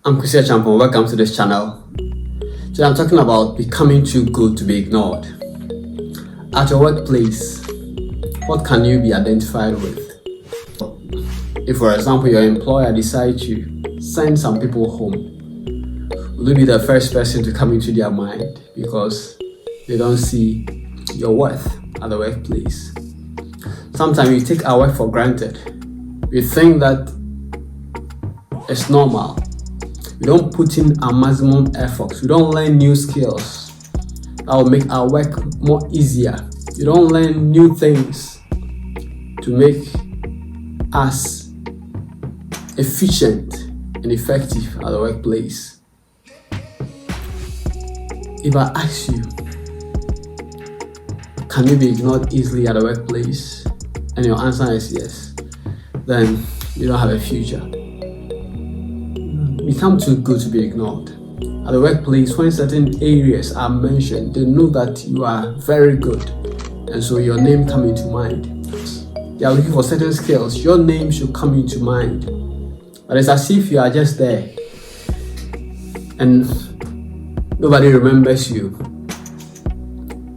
I'm Kusi Achampong. Welcome to this channel. Today I'm talking about becoming too good to be ignored. At your workplace, what can you be identified with? If, for example, your employer decides to send some people home, will you be the first person to come into their mind because they don't see your worth at the workplace? Sometimes we take our work for granted. We think that it's normal. We don't put in our maximum effort. We don't learn new skills that will make our work more easier. We don't learn new things to make us efficient and effective at the workplace. If I ask you, can you be ignored easily at the workplace? And your answer is yes, then you don't have a future. Become too good to be ignored. At the workplace, when certain areas are mentioned, they know that you are very good, and so your name comes into mind. They are looking for certain skills, your name should come into mind. But it's as if you are just there and nobody remembers you.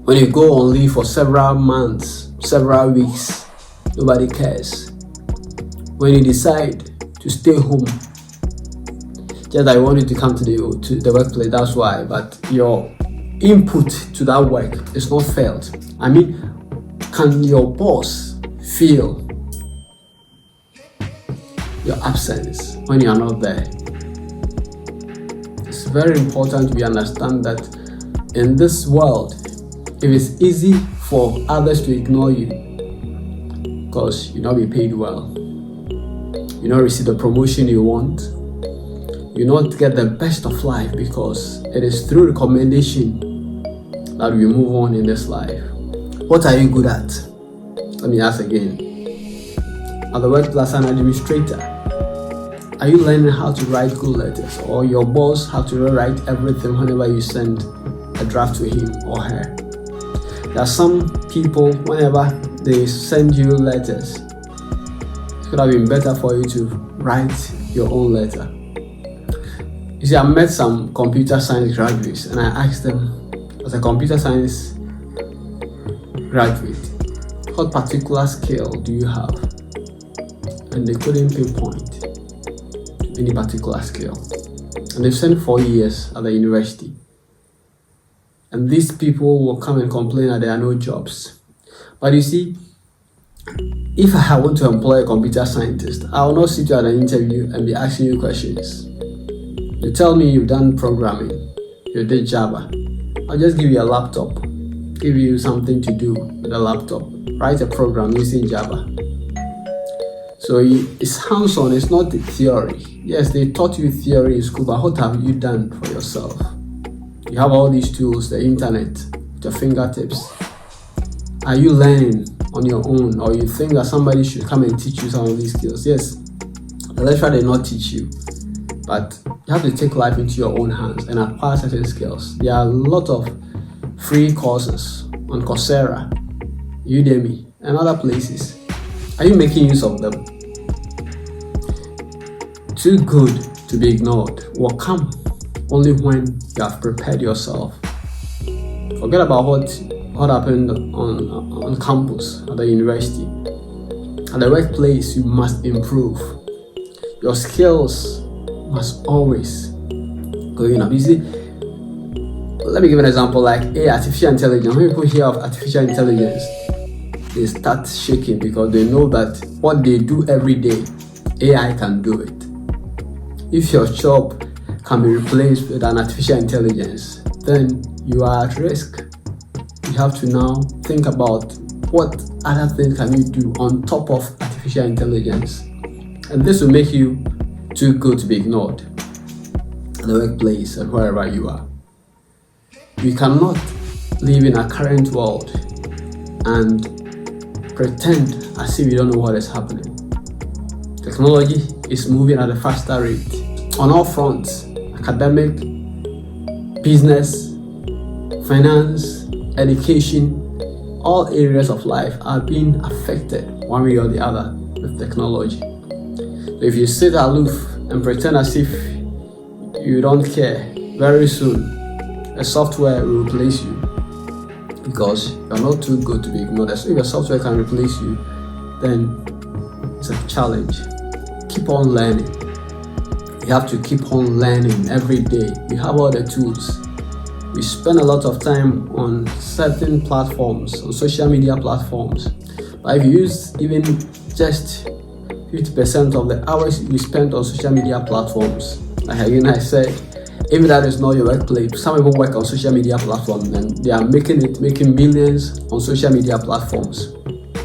When you go on leave for several months, several weeks, nobody cares. When you decide to stay home, just I wanted to come to the workplace, that's why, but your input to that work is not felt. I mean, can your boss feel your absence when you are not there? It's very important we understand that in this world, if it's easy for others to ignore you because you not be paid well, you not receive the promotion you want, you not get the best of life because it is through recommendation that we move on in this life. What are you good at? Let me ask again. At the workplace, an administrator, are you learning how to write good letters, or your boss have to rewrite everything whenever you send a draft to him or her? There are some people, whenever they send you letters, it could have been better for you to write your own letter. You see, I met some computer science graduates and I asked them, as a computer science graduate, what particular skill do you have? And they couldn't pinpoint any particular skill. And they've spent 4 years at the university. And these people will come and complain that there are no jobs. But you see, if I want to employ a computer scientist, I will not sit you at an interview and be asking you questions. You tell me you've done programming, you did Java. I'll just give you a laptop, give you something to do with a laptop. Write a program using Java. So it's hands-on, it's not the theory. Yes, they taught you theory in school, but what have you done for yourself? You have all these tools, the internet, your fingertips. Are you learning on your own, or you think that somebody should come and teach you some of these skills? Yes, the lecturer did not teach you, but you have to take life into your own hands and acquire certain skills. There are a lot of free courses on Coursera, Udemy, and other places. Are you making use of them? Too good to be ignored will come only when you have prepared yourself. Forget about what happened on campus at the university. At the workplace, you must improve. Your skills must always going up. You see, let me give an example like artificial intelligence. When people hear of artificial intelligence, they start shaking because they know that what they do every day, AI can do it. If your job can be replaced with an artificial intelligence, then you are at risk. You have to now think about what other things can you do on top of artificial intelligence. And this will make you too good to be ignored at the workplace and wherever you are. We cannot live in our current world and pretend as if we don't know what is happening. Technology is moving at a faster rate on all fronts: academic, business, finance, education. All areas of life are being affected one way or the other with technology. So if you sit aloof and pretend as if you don't care, very soon a software will replace you because you're not too good to be ignored. So if a software can replace you, then it's a challenge. Keep on learning. You have to keep on learning every day. You have all the tools. We spend a lot of time on certain platforms, on social media platforms. But if you use even just 50% of the hours we spend on social media platforms, like again I said, if that is not your workplace, some people work on social media platforms and they are making millions on social media platforms.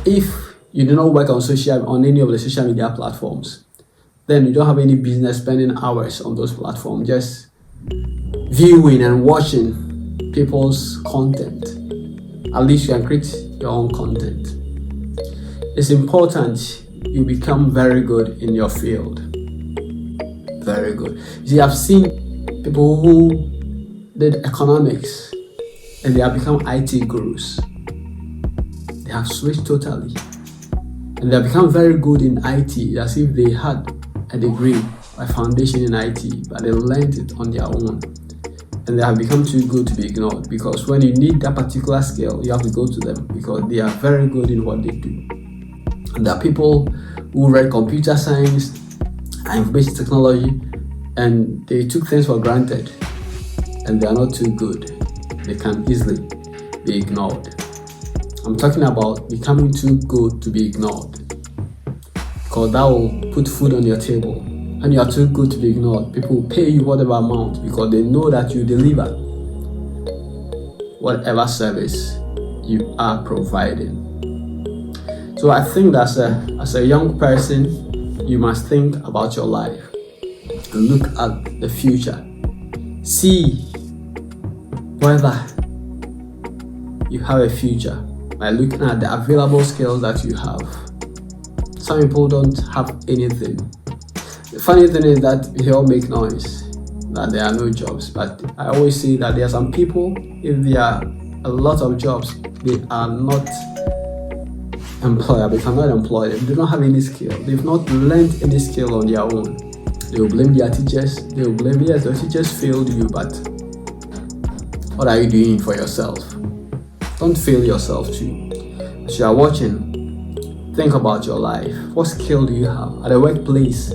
If you do not work on any of the social media platforms, then you don't have any business spending hours on those platforms, just viewing and watching people's content. At least you can create your own content. It's important you become very good in your field. Very good. You see, I've seen people who did economics and they have become IT gurus. They have switched totally and they have become very good in IT, as if they had a degree, a foundation in IT, but they learned it on their own. And they have become too good to be ignored, because when you need that particular skill, you have to go to them because they are very good in what they do. And there are people who read computer science and information technology and they took things for granted and they are not too good. They can easily be ignored. I'm talking about becoming too good to be ignored, because that will put food on your table. And you are too good to be ignored. People will pay you whatever amount because they know that you deliver whatever service you are providing. So I think that as a young person, you must think about your life and look at the future. See whether you have a future by looking at the available skills that you have. Some people don't have anything. The funny thing is that they all make noise that there are no jobs, but I always say that there are some people, if there are a lot of jobs, they are not employable. They cannot employ them. They don't have any skill. They've not learned any skill on their own. They will blame their teachers. They will blame, yes, the teachers failed you, but what are you doing for yourself? Don't fail yourself too. As you are watching, think about your life. What skill do you have? At the workplace,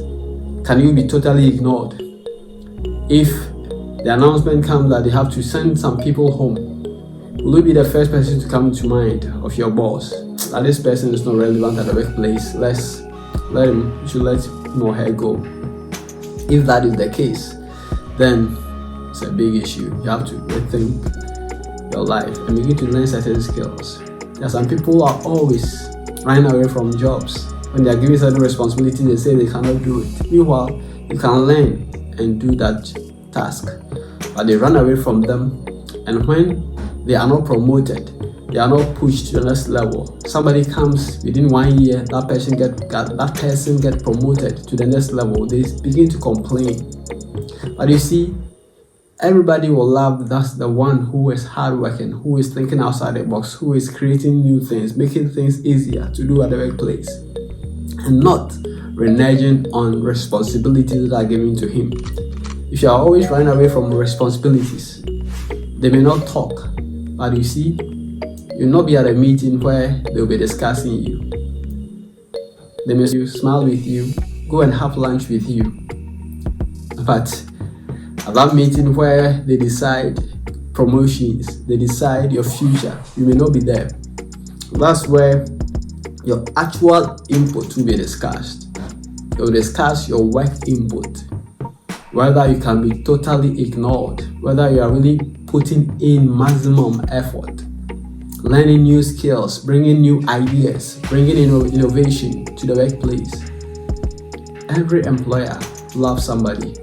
can you be totally ignored? If the announcement comes that they have to send some people home, will you be the first person to come to mind of your boss that this person is not relevant at the workplace? You should let him or her go. If that is the case, then it's a big issue. You have to rethink your life and begin to learn certain skills. There are some people who are always running away from jobs. When they are given certain responsibilities, they say they cannot do it. Meanwhile, you can learn and do that task, but they run away from them. And when they are not promoted, they are not pushed to the next level. Somebody comes within 1 year, that person get promoted to the next level. They begin to complain. But you see, everybody will love that's the one who is hardworking, who is thinking outside the box, who is creating new things, making things easier to do at the workplace, and not reneging on responsibilities that are given to him. If you are always running away from responsibilities, they may not talk, but you see, you'll not be at a meeting where they'll be discussing you. They may smile with you, go and have lunch with you, but at that meeting where they decide promotions, they decide your future, you may not be there. That's where your actual input will be discussed. They will discuss your work input, whether you can be totally ignored, whether you are really putting in maximum effort, learning new skills, bringing new ideas, bringing innovation to the workplace. Every employer loves somebody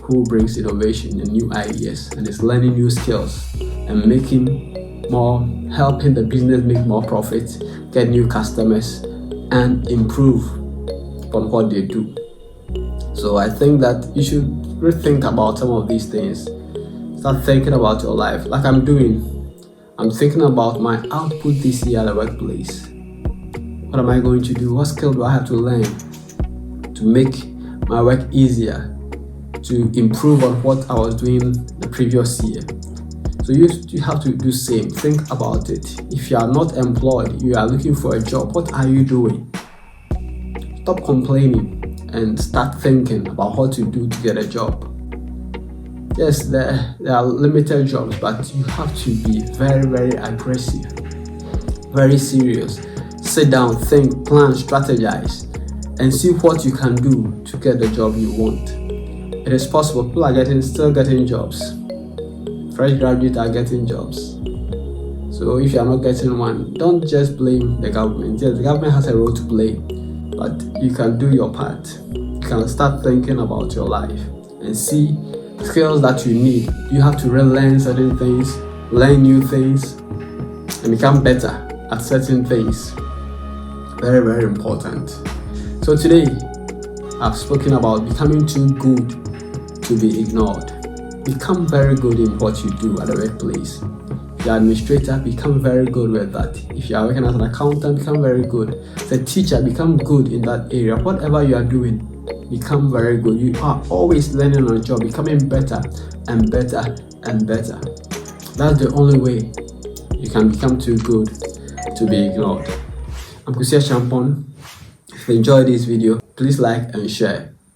who brings innovation and new ideas and is learning new skills and making more, helping the business make more profits, get new customers, and improve on what they do. So I think that you should rethink about some of these things. Start thinking about your life, like I'm doing. I'm thinking about my output this year at the workplace. What am I going to do? What skill do I have to learn to make my work easier? to improve on what I was doing the previous year. So you have to do same. Think about it. If you are not employed, you are looking for a job, what are you doing? Stop complaining and start thinking about what to do to get a job. Yes, there are limited jobs, but you have to be very, very aggressive, very serious. Sit down, think, plan, strategize, and see what you can do to get the job you want. It is possible. People are still getting jobs. Fresh graduates are getting jobs. So if you are not getting one, don't just blame the government. Yes, the government has a role to play, but you can do your part. You can start thinking about your life and see skills that you need. You have to relearn certain things, learn new things, and become better at certain things. Very, very important. So today, I've spoken about becoming too good to be ignored. Become very good in what you do at the workplace. If you're an administrator, become very good with that. If you are working as an accountant, become very good. As a teacher, become good in that area. Whatever you are doing, become very good. You are always learning on the job, becoming better and better and better. That's the only way you can become too good to be ignored. I'm Kusi Achampong. If you enjoyed this video, please like and share.